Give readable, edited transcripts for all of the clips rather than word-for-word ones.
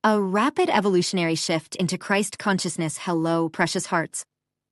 A rapid evolutionary shift into Christ consciousness. Hello, precious hearts.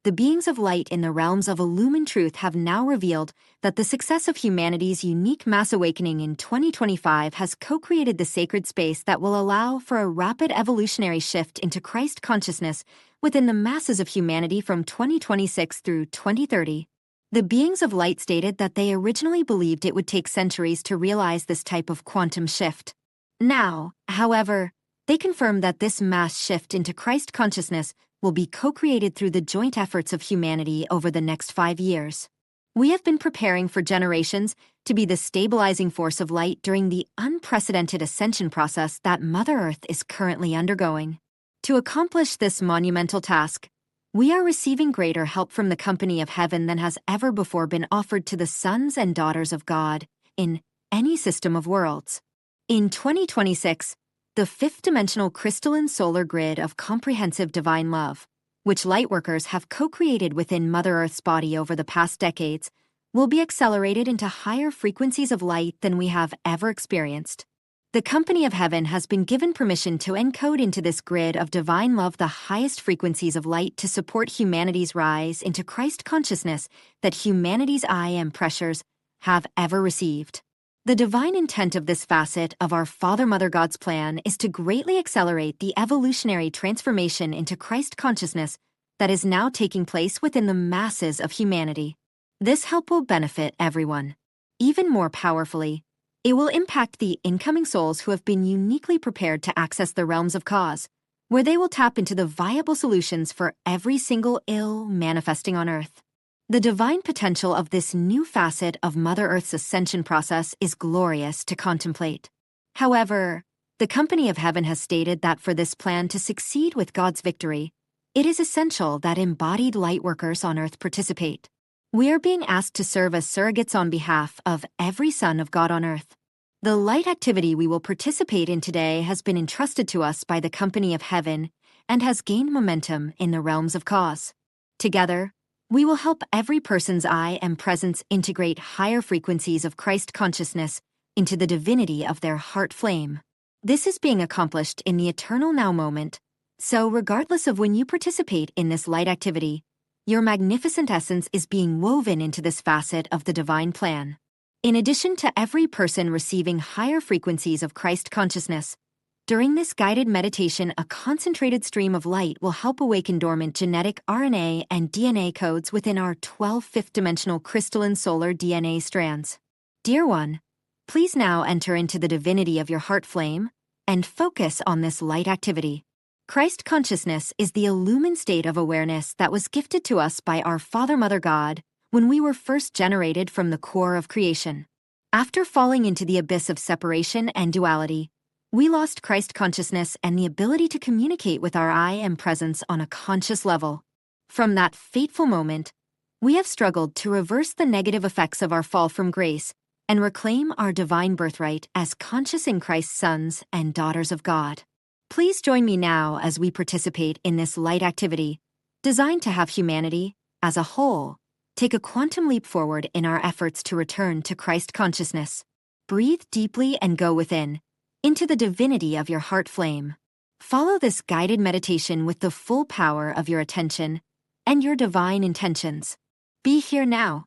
The beings of light in the realms of illumined truth have now revealed that the success of humanity's unique mass awakening in 2025 has co-created the sacred space that will allow for a rapid evolutionary shift into Christ consciousness within the masses of humanity from 2026 through 2030. The beings of light stated that they originally believed it would take centuries to realize this type of quantum shift. Now, however, they confirm that this mass shift into Christ consciousness will be co-created through the joint efforts of humanity over the next 5 years. We have been preparing for generations to be the stabilizing force of light during the unprecedented ascension process that Mother Earth is currently undergoing. To accomplish this monumental task, we are receiving greater help from the company of heaven than has ever before been offered to the sons and daughters of God in any system of worlds. In 2026, the fifth-dimensional crystalline solar grid of comprehensive divine love, which lightworkers have co-created within Mother Earth's body over the past decades, will be accelerated into higher frequencies of light than we have ever experienced. The company of heaven has been given permission to encode into this grid of divine love the highest frequencies of light to support humanity's rise into Christ consciousness that humanity's I Am pressures have ever received. The divine intent of this facet of our Father Mother God's plan is to greatly accelerate the evolutionary transformation into Christ consciousness that is now taking place within the masses of humanity. This help will benefit everyone. Even more powerfully, it will impact the incoming souls who have been uniquely prepared to access the realms of cause, where they will tap into the viable solutions for every single ill manifesting on Earth. The divine potential of this new facet of Mother Earth's ascension process is glorious to contemplate. However, the company of heaven has stated that for this plan to succeed with God's victory, it is essential that embodied lightworkers on Earth participate. We are being asked to serve as surrogates on behalf of every son of God on Earth. The light activity we will participate in today has been entrusted to us by the company of heaven and has gained momentum in the realms of cause. Together, we will help every person's I Am presence integrate higher frequencies of Christ consciousness into the divinity of their heart flame. This is being accomplished in the eternal now moment, so regardless of when you participate in this light activity, your magnificent essence is being woven into this facet of the divine plan. In addition to every person receiving higher frequencies of Christ consciousness, during this guided meditation, a concentrated stream of light will help awaken dormant genetic RNA and DNA codes within our 12 fifth-dimensional crystalline solar DNA strands. Dear one, please now enter into the divinity of your heart flame and focus on this light activity. Christ consciousness is the illumined state of awareness that was gifted to us by our Father Mother God when we were first generated from the core of creation. After falling into the abyss of separation and duality, we lost Christ consciousness and the ability to communicate with our I Am presence on a conscious level. From that fateful moment, we have struggled to reverse the negative effects of our fall from grace and reclaim our divine birthright as conscious in Christ's sons and daughters of God. Please join me now as we participate in this light activity, designed to have humanity, as a whole, take a quantum leap forward in our efforts to return to Christ consciousness. Breathe deeply and go within, into the divinity of your heart flame. Follow this guided meditation with the full power of your attention and your divine intentions. Be here now,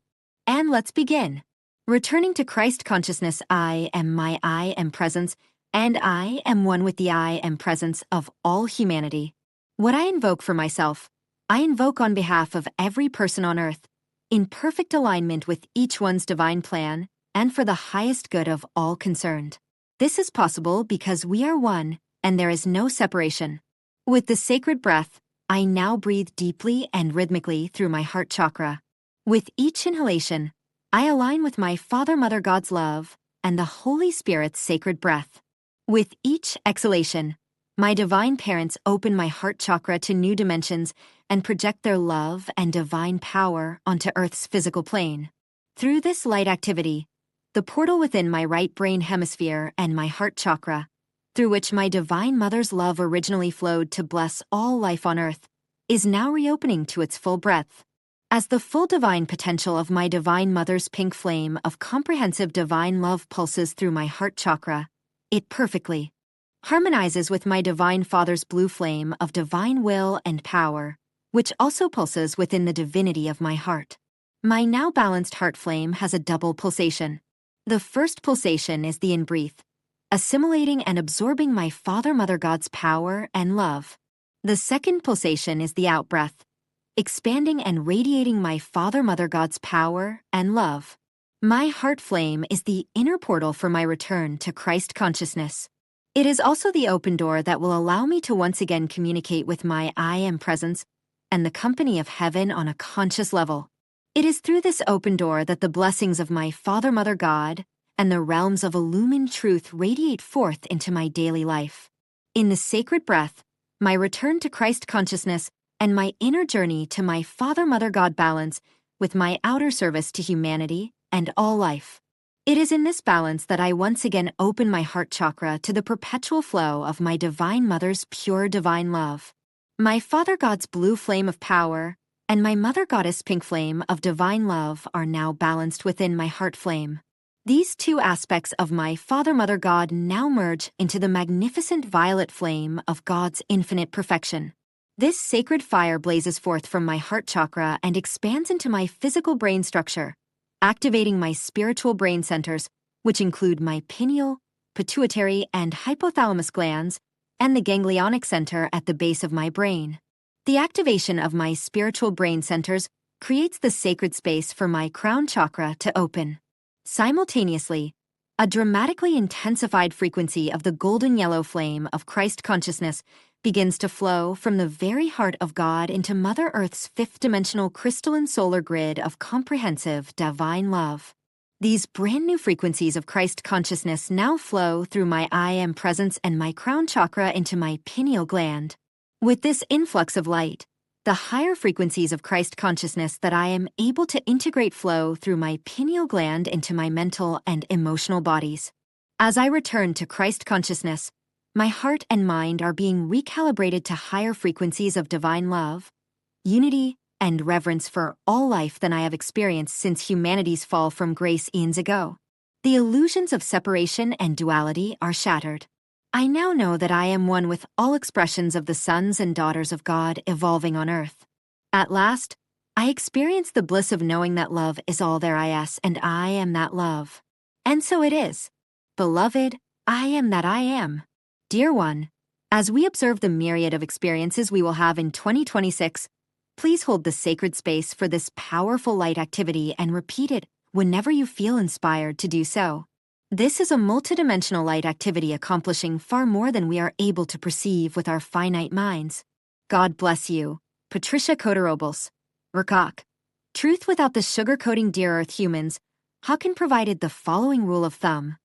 and let's begin. Returning to Christ consciousness, I am my I Am presence, and I am one with the I Am presence of all humanity. What I invoke for myself, I invoke on behalf of every person on Earth, in perfect alignment with each one's divine plan and for the highest good of all concerned. This is possible because we are one and there is no separation. With the sacred breath, I now breathe deeply and rhythmically through my heart chakra. With each inhalation, I align with my Father Mother God's love and the Holy Spirit's sacred breath. With each exhalation, my divine parents open my heart chakra to new dimensions and project their love and divine power onto Earth's physical plane. Through this light activity, the portal within my right brain hemisphere and my heart chakra, through which my divine mother's love originally flowed to bless all life on Earth, is now reopening to its full breadth. As the full divine potential of my divine mother's pink flame of comprehensive divine love pulses through my heart chakra, it perfectly, harmonizes with my Divine Father's blue flame of divine will and power, which also pulses within the divinity of my heart. My now balanced heart flame has a double pulsation. The first pulsation is the in-breath, assimilating and absorbing my Father Mother God's power and love. The second pulsation is the out-breath, expanding and radiating my Father Mother God's power and love. My heart flame is the inner portal for my return to Christ consciousness. It is also the open door that will allow me to once again communicate with my I Am presence and the company of heaven on a conscious level. It is through this open door that the blessings of my Father Mother God and the realms of illumined truth radiate forth into my daily life. In the sacred breath, my return to Christ consciousness and my inner journey to my Father Mother God balance with my outer service to humanity and all life. It is in this balance that I once again open my heart chakra to the perpetual flow of my Divine Mother's pure divine love. My Father God's blue flame of power and my Mother Goddess pink flame of divine love are now balanced within my heart flame. These two aspects of my Father Mother God now merge into the magnificent violet flame of God's infinite perfection. This sacred fire blazes forth from my heart chakra and expands into my physical brain structure, activating my spiritual brain centers, which include my pineal, pituitary, and hypothalamus glands, and the ganglionic center at the base of my brain. The activation of my spiritual brain centers creates the sacred space for my crown chakra to open. Simultaneously, a dramatically intensified frequency of the golden yellow flame of Christ consciousness begins to flow from the very heart of God into Mother Earth's fifth-dimensional crystalline solar grid of comprehensive divine love. These brand new frequencies of Christ consciousness now flow through my I Am presence and my crown chakra into my pineal gland. With this influx of light, the higher frequencies of Christ consciousness that I am able to integrate flow through my pineal gland into my mental and emotional bodies. As I return to Christ consciousness, my heart and mind are being recalibrated to higher frequencies of divine love, unity, and reverence for all life than I have experienced since humanity's fall from grace eons ago. The illusions of separation and duality are shattered. I now know that I am one with all expressions of the sons and daughters of God evolving on earth. At last, I experience the bliss of knowing that love is all there is and I am that love. And so it is. Beloved, I am that I am. Dear one, as we observe the myriad of experiences we will have in 2026, please hold the sacred space for this powerful light activity and repeat it whenever you feel inspired to do so. This is a multidimensional light activity accomplishing far more than we are able to perceive with our finite minds. God bless you, Patricia Cota-Robles. Rakak. Truth without the sugar-coating dear earth humans, Hawken provided the following rule of thumb.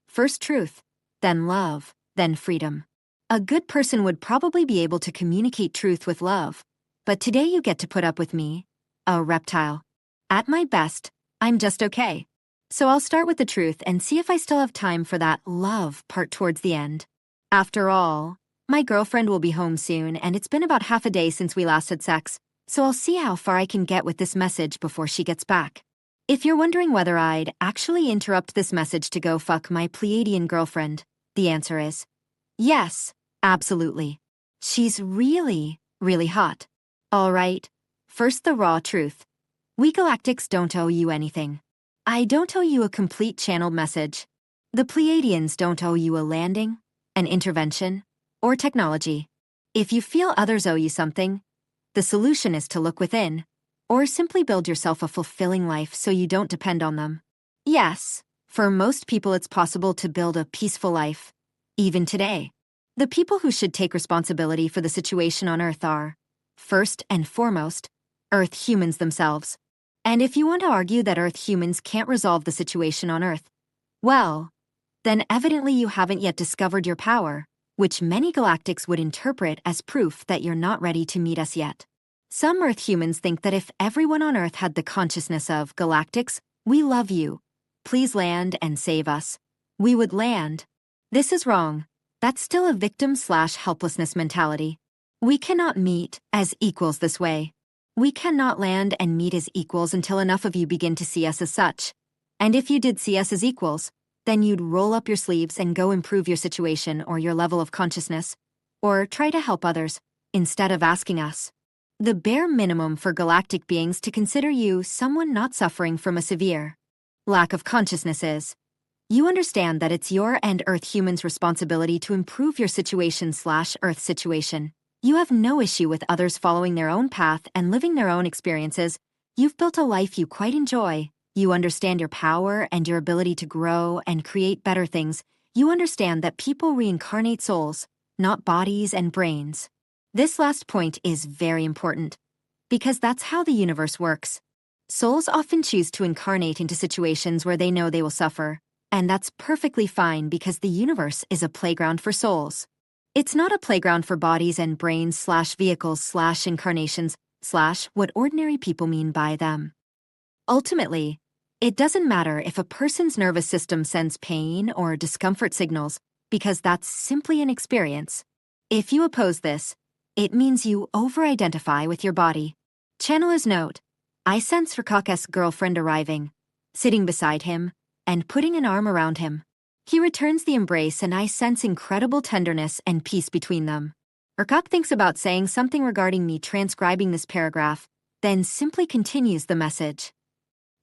First truth, then love, then freedom. A good person would probably be able to communicate truth with love, but today you get to put up with me, a reptile. At my best, I'm just okay. So I'll start with the truth and see if I still have time for that love part towards the end. After all, my girlfriend will be home soon and it's been about half a day since we last had sex, so I'll see how far I can get with this message before she gets back. If you're wondering whether I'd actually interrupt this message to go fuck my Pleiadian girlfriend, the answer is yes, absolutely. She's really, really hot. All right, first the raw truth. We galactics don't owe you anything. I don't owe you a complete channeled message. The Pleiadians don't owe you a landing, an intervention, or technology. If you feel others owe you something, the solution is to look within, or simply build yourself a fulfilling life so you don't depend on them. Yes, for most people it's possible to build a peaceful life, even today. The people who should take responsibility for the situation on Earth are, first and foremost, Earth humans themselves. And if you want to argue that Earth humans can't resolve the situation on Earth, well, then evidently you haven't yet discovered your power, which many galactics would interpret as proof that you're not ready to meet us yet. Some Earth humans think that if everyone on Earth had the consciousness of galactics, we love you, please land and save us, we would land. This is wrong. That's still a victim/helplessness mentality. We cannot meet as equals this way. We cannot land and meet as equals until enough of you begin to see us as such. And if you did see us as equals, then you'd roll up your sleeves and go improve your situation or your level of consciousness, or try to help others, instead of asking us. The bare minimum for galactic beings to consider you someone not suffering from a severe lack of consciousness is, you understand that it's your and Earth humans' responsibility to improve your situation/Earth situation. You have no issue with others following their own path and living their own experiences. You've built a life you quite enjoy. You understand your power and your ability to grow and create better things. You understand that people reincarnate souls, not bodies and brains. This last point is very important, because that's how the universe works. Souls often choose to incarnate into situations where they know they will suffer, and that's perfectly fine because the universe is a playground for souls. It's not a playground for bodies and brains/vehicles/incarnations/ what ordinary people mean by them. Ultimately, it doesn't matter if a person's nervous system sends pain or discomfort signals, because that's simply an experience. If you oppose this, it means you over-identify with your body. Channeler's note: I sense Rukak's girlfriend arriving, sitting beside him, and putting an arm around him. He returns the embrace and I sense incredible tenderness and peace between them. Rukak thinks about saying something regarding me transcribing this paragraph, then simply continues the message.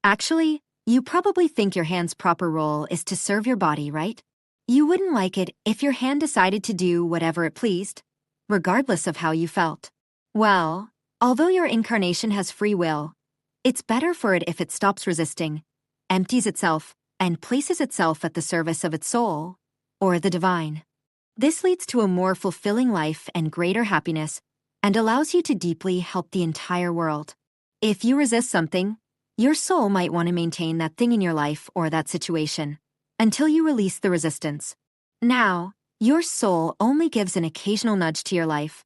Actually, you probably think your hand's proper role is to serve your body, right? You wouldn't like it if your hand decided to do whatever it pleased, regardless of how you felt. Well, although your incarnation has free will, it's better for it if it stops resisting, empties itself, and places itself at the service of its soul, or the divine. This leads to a more fulfilling life and greater happiness, and allows you to deeply help the entire world. If you resist something, your soul might want to maintain that thing in your life or that situation, until you release the resistance. Now, your soul only gives an occasional nudge to your life.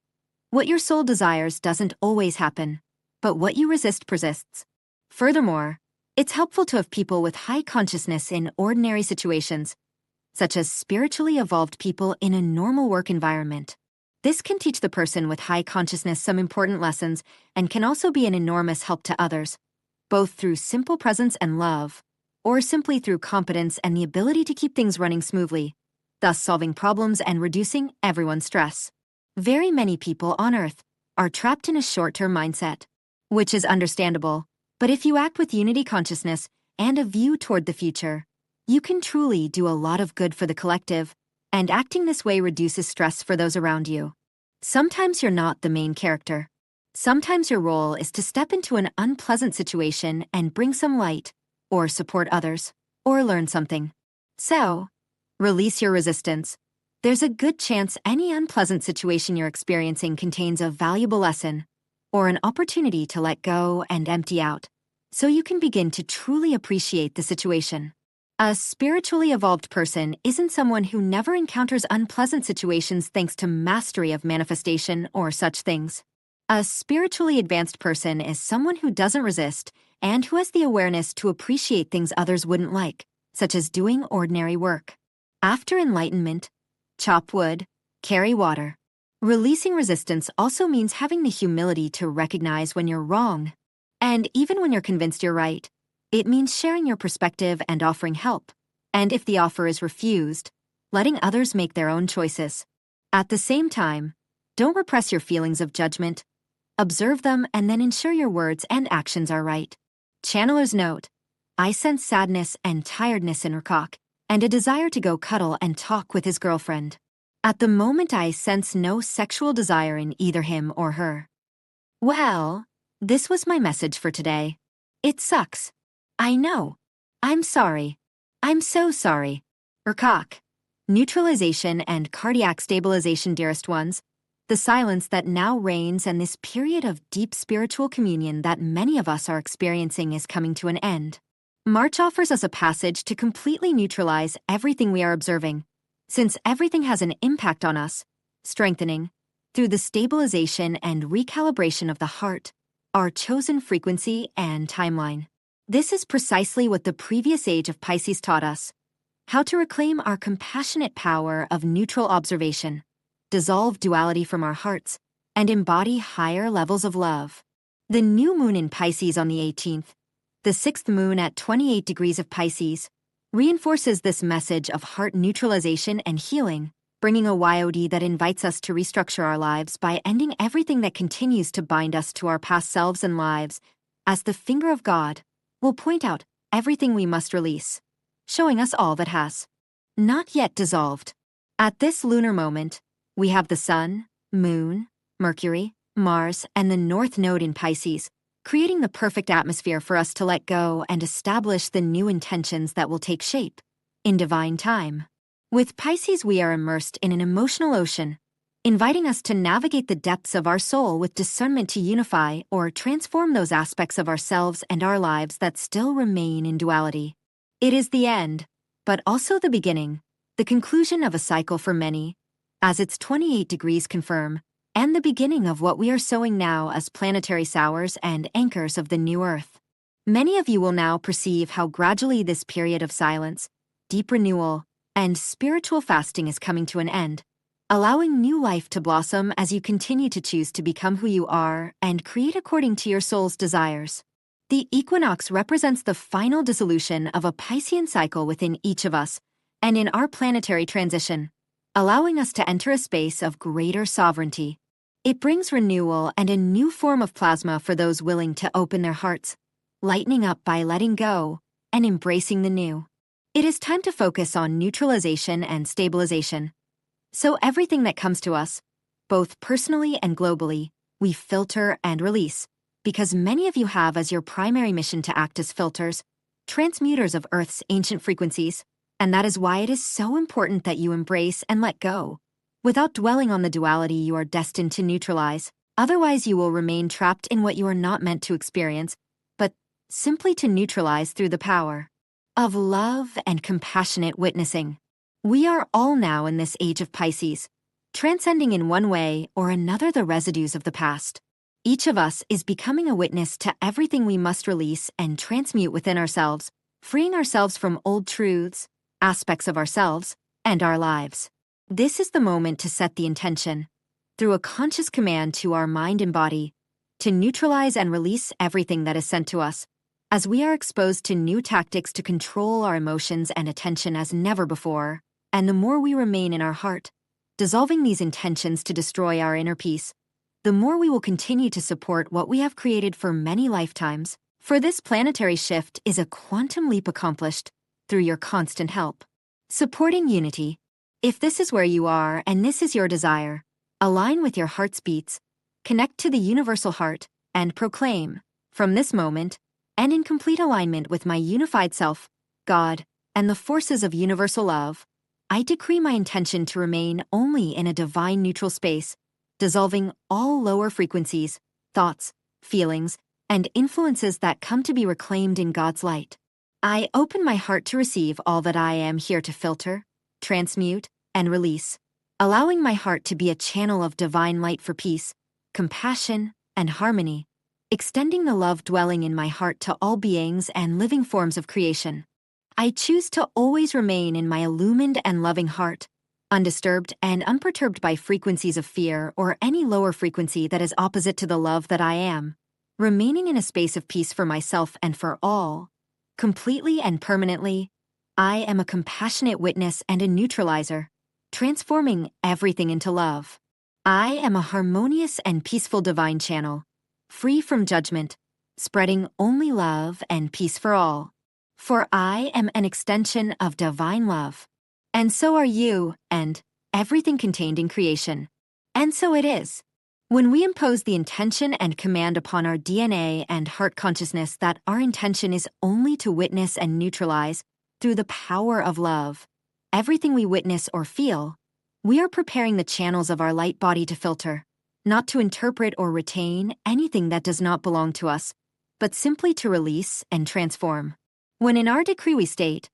What your soul desires doesn't always happen, but what you resist persists. Furthermore, it's helpful to have people with high consciousness in ordinary situations, such as spiritually evolved people in a normal work environment. This can teach the person with high consciousness some important lessons and can also be an enormous help to others, both through simple presence and love, or simply through competence and the ability to keep things running smoothly, thus solving problems and reducing everyone's stress. Very many people on Earth are trapped in a short-term mindset, which is understandable, but if you act with unity consciousness and a view toward the future, you can truly do a lot of good for the collective, and acting this way reduces stress for those around you. Sometimes you're not the main character. Sometimes your role is to step into an unpleasant situation and bring some light, or support others, or learn something. So, release your resistance. There's a good chance any unpleasant situation you're experiencing contains a valuable lesson, or an opportunity to let go and empty out, so you can begin to truly appreciate the situation. A spiritually evolved person isn't someone who never encounters unpleasant situations thanks to mastery of manifestation or such things. A spiritually advanced person is someone who doesn't resist and who has the awareness to appreciate things others wouldn't like, such as doing ordinary work. After enlightenment, chop wood, carry water. Releasing resistance also means having the humility to recognize when you're wrong. And even when you're convinced you're right, it means sharing your perspective and offering help. And if the offer is refused, letting others make their own choices. At the same time, don't repress your feelings of judgment. Observe them and then ensure your words and actions are right. Channeler's note: I sense sadness and tiredness in Rukak, and a desire to go cuddle and talk with his girlfriend. At the moment I sense no sexual desire in either him or her. Well, this was my message for today. It sucks. I know. I'm sorry. I'm so sorry. Rukak. Neutralization and cardiac stabilization, dearest ones. The silence that now reigns and this period of deep spiritual communion that many of us are experiencing is coming to an end. March offers us a passage to completely neutralize everything we are observing, since everything has an impact on us, strengthening, through the stabilization and recalibration of the heart, our chosen frequency and timeline. This is precisely what the previous age of Pisces taught us: how to reclaim our compassionate power of neutral observation, dissolve duality from our hearts, and embody higher levels of love. The new moon in Pisces on the 18th, the 6th moon at 28 degrees of Pisces, reinforces this message of heart neutralization and healing, bringing a YOD that invites us to restructure our lives by ending everything that continues to bind us to our past selves and lives, as the finger of God will point out everything we must release, showing us all that has not yet dissolved. At this lunar moment, we have the Sun, Moon, Mercury, Mars, and the North Node in Pisces, creating the perfect atmosphere for us to let go and establish the new intentions that will take shape in divine time. With Pisces, we are immersed in an emotional ocean, inviting us to navigate the depths of our soul with discernment to unify or transform those aspects of ourselves and our lives that still remain in duality. It is the end, but also the beginning, the conclusion of a cycle for many, as its 28 degrees confirm, and the beginning of what we are sowing now as planetary sowers and anchors of the new Earth. Many of you will now perceive how gradually this period of silence, deep renewal, and spiritual fasting is coming to an end, allowing new life to blossom as you continue to choose to become who you are and create according to your soul's desires. The equinox represents the final dissolution of a Piscean cycle within each of us and in our planetary transition, allowing us to enter a space of greater sovereignty. It brings renewal and a new form of plasma for those willing to open their hearts, lightening up by letting go and embracing the new. It is time to focus on neutralization and stabilization. So everything that comes to us, both personally and globally, we filter and release, because many of you have as your primary mission to act as filters, transmuters of Earth's ancient frequencies, and that is why it is so important that you embrace and let go, without dwelling on the duality you are destined to neutralize. Otherwise, you will remain trapped in what you are not meant to experience, but simply to neutralize through the power of love and compassionate witnessing. We are all now in this age of Pisces, transcending in one way or another the residues of the past. Each of us is becoming a witness to everything we must release and transmute within ourselves, freeing ourselves from old truths, aspects of ourselves, and our lives. This is the moment to set the intention, through a conscious command to our mind and body, to neutralize and release everything that is sent to us, as we are exposed to new tactics to control our emotions and attention as never before, and the more we remain in our heart, dissolving these intentions to destroy our inner peace, the more we will continue to support what we have created for many lifetimes. For this planetary shift is a quantum leap accomplished through your constant help. Supporting unity. If this is where you are and this is your desire, align with your heart's beats, connect to the universal heart, and proclaim, from this moment, and in complete alignment with my unified self, God, and the forces of universal love, I decree my intention to remain only in a divine neutral space, dissolving all lower frequencies, thoughts, feelings, and influences that come to be reclaimed in God's light. I open my heart to receive all that I am here to filter, transmute, and release, allowing my heart to be a channel of divine light for peace, compassion, and harmony, extending the love dwelling in my heart to all beings and living forms of creation. I choose to always remain in my illumined and loving heart, undisturbed and unperturbed by frequencies of fear or any lower frequency that is opposite to the love that I am, remaining in a space of peace for myself and for all. Completely and permanently, I am a compassionate witness and a neutralizer, transforming everything into love. I am a harmonious and peaceful divine channel, free from judgment, spreading only love and peace for all. For I am an extension of divine love. And so are you, and everything contained in creation. And so it is. When we impose the intention and command upon our DNA and heart consciousness that our intention is only to witness and neutralize, through the power of love, everything we witness or feel, we are preparing the channels of our light body to filter, not to interpret or retain anything that does not belong to us, but simply to release and transform. When in our decree we state,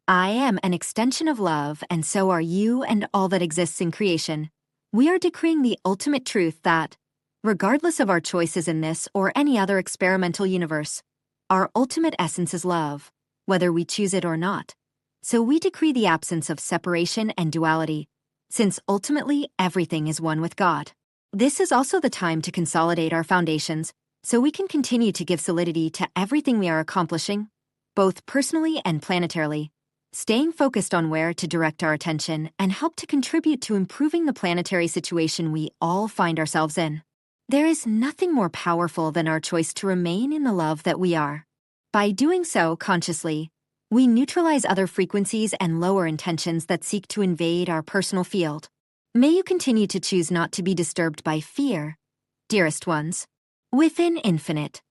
I am an extension of love, and so are you and all that exists in creation, we are decreeing the ultimate truth that, regardless of our choices in this or any other experimental universe, our ultimate essence is love, whether we choose it or not. So we decree the absence of separation and duality, since ultimately everything is one with God. This is also the time to consolidate our foundations, so we can continue to give solidity to everything we are accomplishing, both personally and planetarily, staying focused on where to direct our attention and help to contribute to improving the planetary situation we all find ourselves in. There is nothing more powerful than our choice to remain in the love that we are. By doing so consciously, we neutralize other frequencies and lower intentions that seek to invade our personal field. May you continue to choose not to be disturbed by fear, dearest ones. Within infinite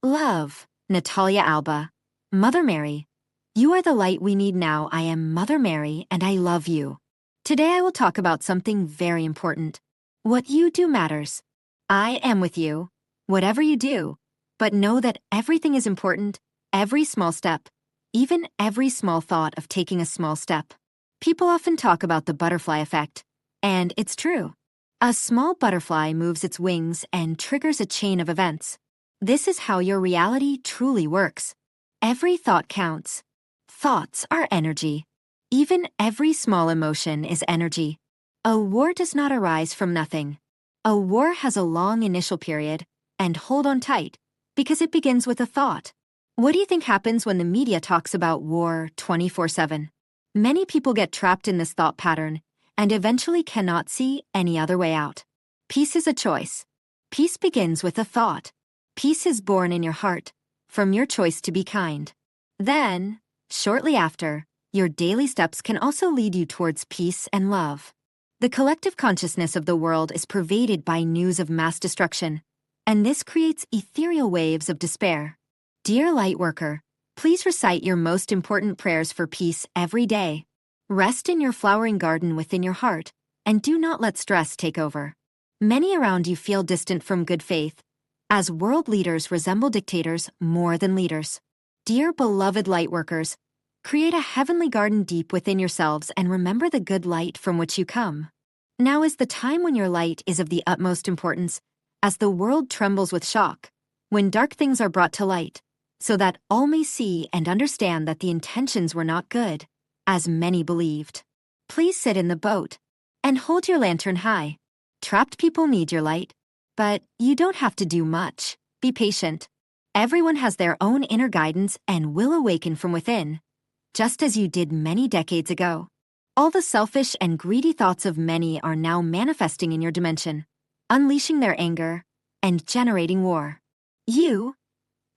love, Natalia, Alba. Mother Mary, you are the light we need now. I am Mother Mary, and I love you. Today I will talk about something very important. What you do matters. I am with you, whatever you do, but know that everything is important, every small step, even every small thought of taking a small step. People often talk about the butterfly effect, and it's true. A small butterfly moves its wings and triggers a chain of events. This is how your reality truly works. Every thought counts. Thoughts are energy. Even every small emotion is energy. A war does not arise from nothing. A war has a long initial period, and hold on tight, because it begins with a thought. What do you think happens when the media talks about war 24/7? Many people get trapped in this thought pattern and eventually cannot see any other way out. Peace is a choice. Peace begins with a thought. Peace is born in your heart, from your choice to be kind. Then, shortly after, your daily steps can also lead you towards peace and love. The collective consciousness of the world is pervaded by news of mass destruction, and this creates ethereal waves of despair. Dear Lightworker, please recite your most important prayers for peace every day. Rest in your flowering garden within your heart, and do not let stress take over. Many around you feel distant from good faith, as world leaders resemble dictators more than leaders. Dear beloved Lightworkers, create a heavenly garden deep within yourselves and remember the good light from which you come. Now is the time when your light is of the utmost importance, as the world trembles with shock, when dark things are brought to light, so that all may see and understand that the intentions were not good, as many believed. Please sit in the boat and hold your lantern high. Trapped people need your light, but you don't have to do much. Be patient. Everyone has their own inner guidance and will awaken from within, just as you did many decades ago. All the selfish and greedy thoughts of many are now manifesting in your dimension, unleashing their anger and generating war. You,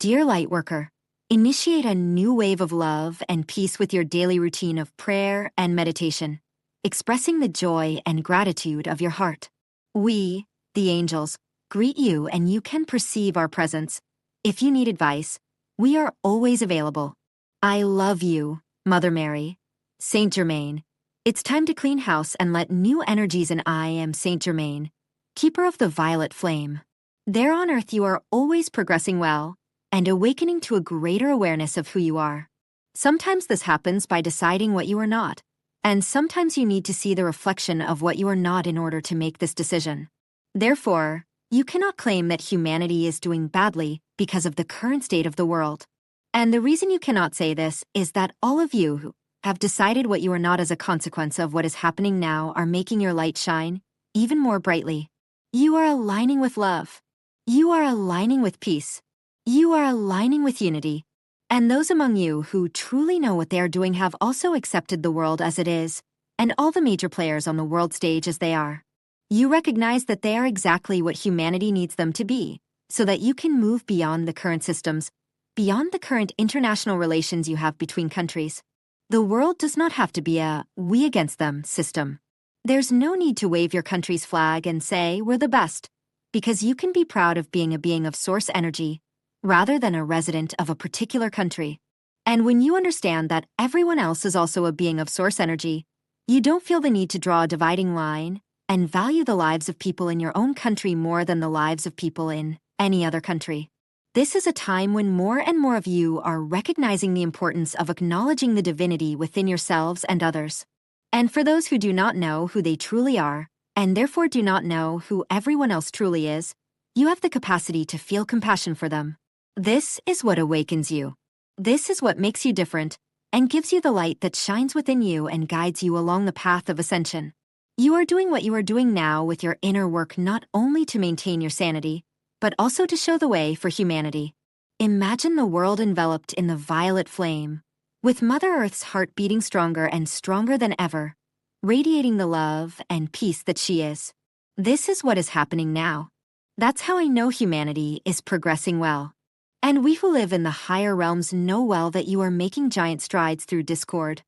dear Lightworker, initiate a new wave of love and peace with your daily routine of prayer and meditation, expressing the joy and gratitude of your heart. We, the angels, greet you, and you can perceive our presence. If you need advice, we are always available. I love you, Mother Mary. Saint Germain, it's time to clean house and let new energies in. I am Saint Germain, keeper of the violet flame. There on earth you are always progressing well and awakening to a greater awareness of who you are. Sometimes this happens by deciding what you are not, and sometimes you need to see the reflection of what you are not in order to make this decision. Therefore, you cannot claim that humanity is doing badly because of the current state of the world. And the reason you cannot say this is that all of you who have decided what you are not as a consequence of what is happening now are making your light shine even more brightly. You are aligning with love. You are aligning with peace. You are aligning with unity. And those among you who truly know what they are doing have also accepted the world as it is, and all the major players on the world stage as they are. You recognize that they are exactly what humanity needs them to be, so that you can move beyond the current systems, beyond the current international relations you have between countries. The world does not have to be a we against them system. There's no need to wave your country's flag and say we're the best, because you can be proud of being a being of source energy, rather than a resident of a particular country. And when you understand that everyone else is also a being of source energy, you don't feel the need to draw a dividing line and value the lives of people in your own country more than the lives of people in any other country. This is a time when more and more of you are recognizing the importance of acknowledging the divinity within yourselves and others. And for those who do not know who they truly are, and therefore do not know who everyone else truly is, you have the capacity to feel compassion for them. This is what awakens you. This is what makes you different and gives you the light that shines within you and guides you along the path of ascension. You are doing what you are doing now with your inner work not only to maintain your sanity, but also to show the way for humanity. Imagine the world enveloped in the violet flame, With Mother Earth's heart beating stronger and stronger than ever, radiating the love and peace that she is. This is what is happening now. That's how I know humanity is progressing well. And we who live in the higher realms know well that you are making giant strides through discord,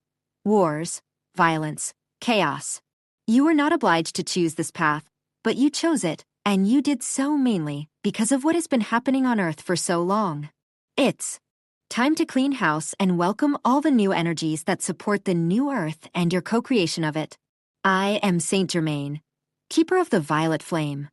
wars, violence, chaos. You were not obliged to choose this path, but you chose it, and you did so mainly because of what has been happening on Earth for so long. It's time to clean house and welcome all the new energies that support the new Earth and your co-creation of it. I am Saint Germain, keeper of the violet flame.